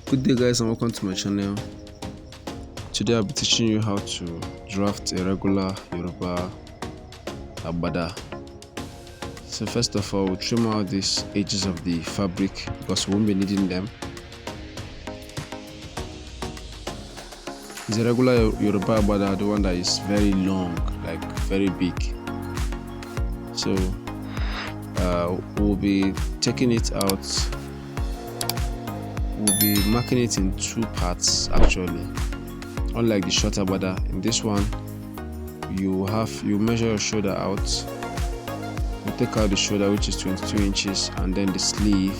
Good day guys, and welcome to my channel. Today I'll be teaching you how to draft a regular Yoruba Agbada. So first of all, we'll trim out these edges of the fabric because we won't be needing them. It's a regular Yoruba Agbada, the one that is very long, like very big. So we'll be taking it out. We'll be marking it in two parts actually. Unlike the short Agbada, in this one you measure your shoulder out. You take out the shoulder, which is 22 inches, and then the sleeve,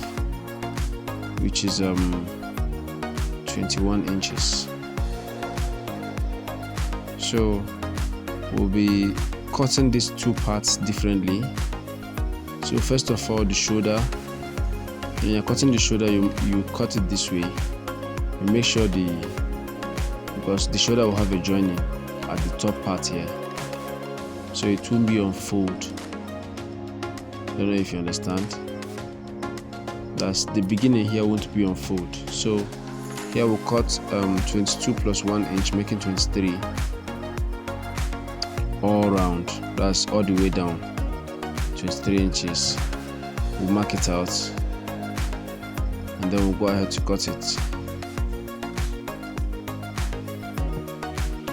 which is 21 inches. So we'll be cutting these two parts differently. So first of all, the shoulder. When you're cutting the shoulder, you cut it this way. You make sure because the shoulder will have a joining at the top part here, so it won't be on fold. Don't know if you understand. That's the beginning here, won't be on fold. So here we'll cut 22 plus 1 inch, making 23 all round. That's all the way down, 23 inches. We'll mark it out, and then we'll go ahead to cut it.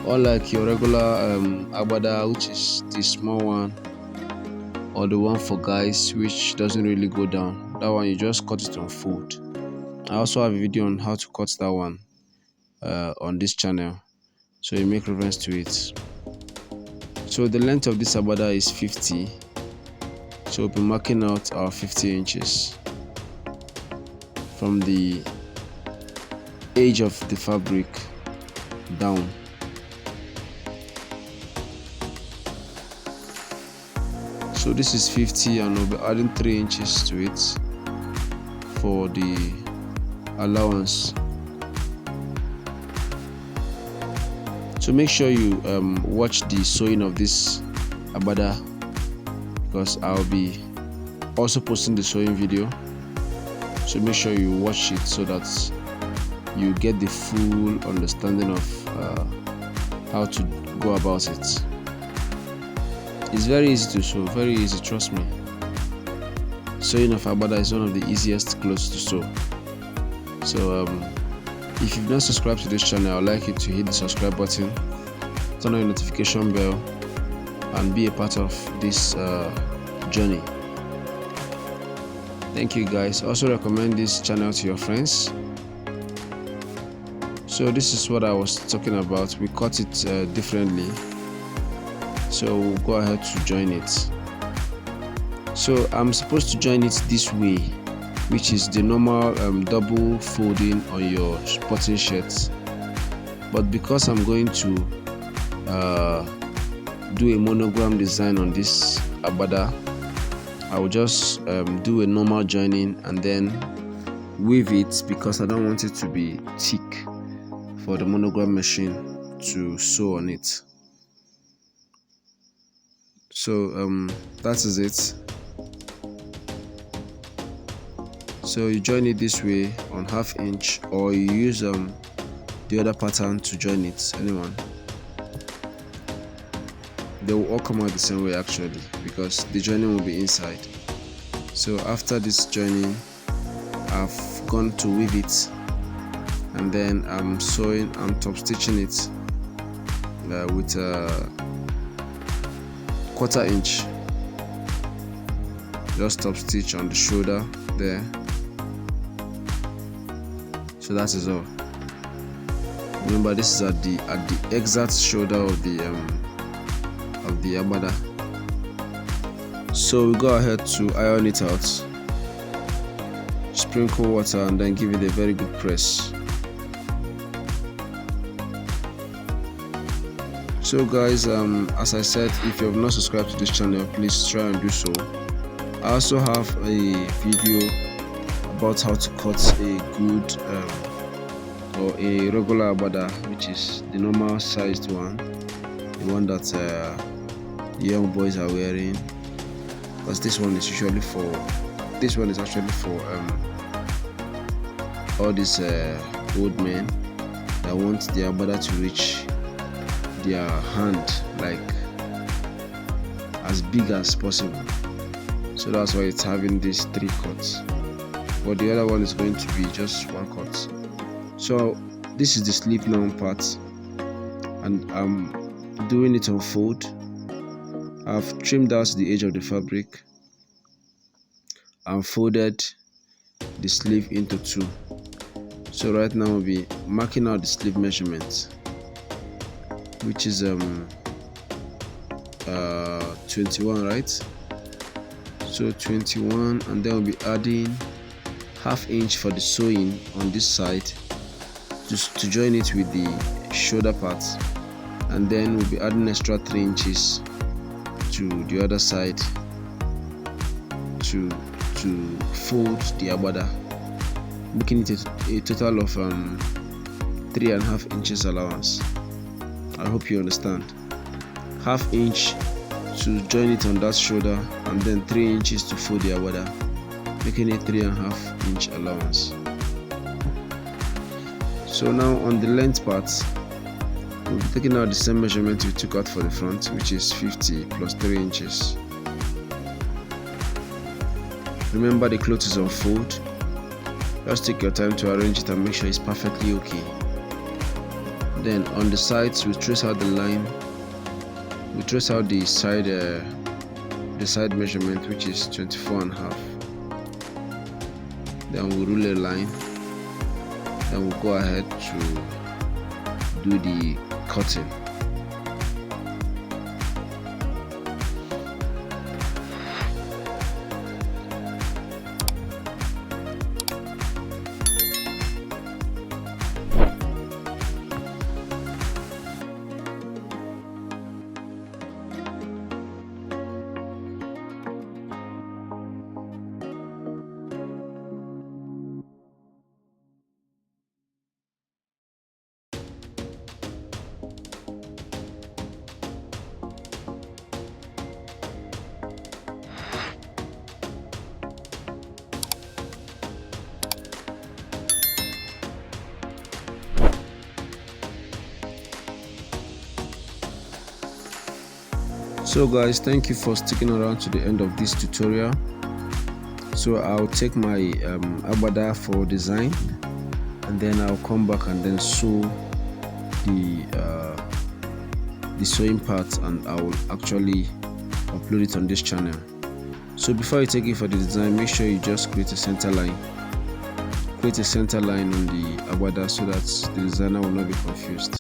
Unlike your regular Agbada, which is the small one, or the one for guys, which doesn't really go down, that one you just cut it on fold. I also have a video on how to cut that one on this channel, so you make reference to it. So the length of this Agbada is 50, so we'll be marking out our 50 inches from the edge of the fabric down. So this is 50, and we'll be adding 3 inches to it for the allowance. So make sure you watch the sewing of this Agbada, because I'll be also posting the sewing video. So make sure you watch it so that you get the full understanding of how to go about it. It's very easy to sew, very easy, trust me. Sewing of Agbada is one of the easiest clothes to sew. So if you've not subscribed to this channel, I'd like you to hit the subscribe button, turn on your notification bell, and be a part of this journey. Thank you guys. Also recommend this channel to your friends. So this is what I was talking about. We cut it differently, so we'll go ahead to join it. So I'm supposed to join it this way, which is the normal double folding on your sporting shirts, but because I'm going to do a monogram design on this Agbada, I will just do a normal joining and then weave it, because I don't want it to be thick for the monogram machine to sew on it. So that is it. So you join it this way on 1/2 inch, or you use the other pattern to join it, anyone. They will all come out the same way actually, because the joining will be inside. So after this joining, I've gone to weave it, and then I'm top stitching it with a 1/4 inch. Just top stitch on the shoulder there. So that is all. Remember, this is at the exact shoulder of the Agbada. So we go ahead to iron it out, sprinkle water, and then give it a very good press. So guys, as I said, if you have not subscribed to this channel, please try and do so. I also have a video about how to cut a good or a regular Agbada, which is the normal sized one, the one that young boys are wearing, because this one is actually for all these old men that want their agbada to reach their hand, like as big as possible. So that's why it's having these 3 cuts, but the other one is going to be just 1 cut. So this is the sleeve now part, and I'm doing it on fold. I've trimmed out the edge of the fabric and folded the sleeve into 2. So right now we'll be marking out the sleeve measurement, which is 21, right? So 21, and then we'll be adding ½ inch for the sewing on this side to join it with the shoulder part, and then we'll be adding extra 3 inches to the other side to fold the agbada, making it a total of 3.5 inches allowance. I hope you understand. ½ inch to join it on that shoulder, and then 3 inches to fold the agbada, making it 3.5 inch allowance. So now on the length part, we'll be taking out the same measurement we took out for the front, which is 50 plus 3 inches. Remember, the cloth is on fold. Just take your time to arrange it and make sure it's perfectly okay. Then on the sides, we trace out the line. We trace out the side measurement, which is 24.5. Then we'll rule a line. Then we'll go ahead to do the cutting. So guys, thank you for sticking around to the end of this tutorial. So I'll take my agbada for design, and then I'll come back and then sew the sewing part, and I will actually upload it on this channel. So before you take it for the design, make sure you just create a center line. Create a center line on the agbada so that the designer will not be confused.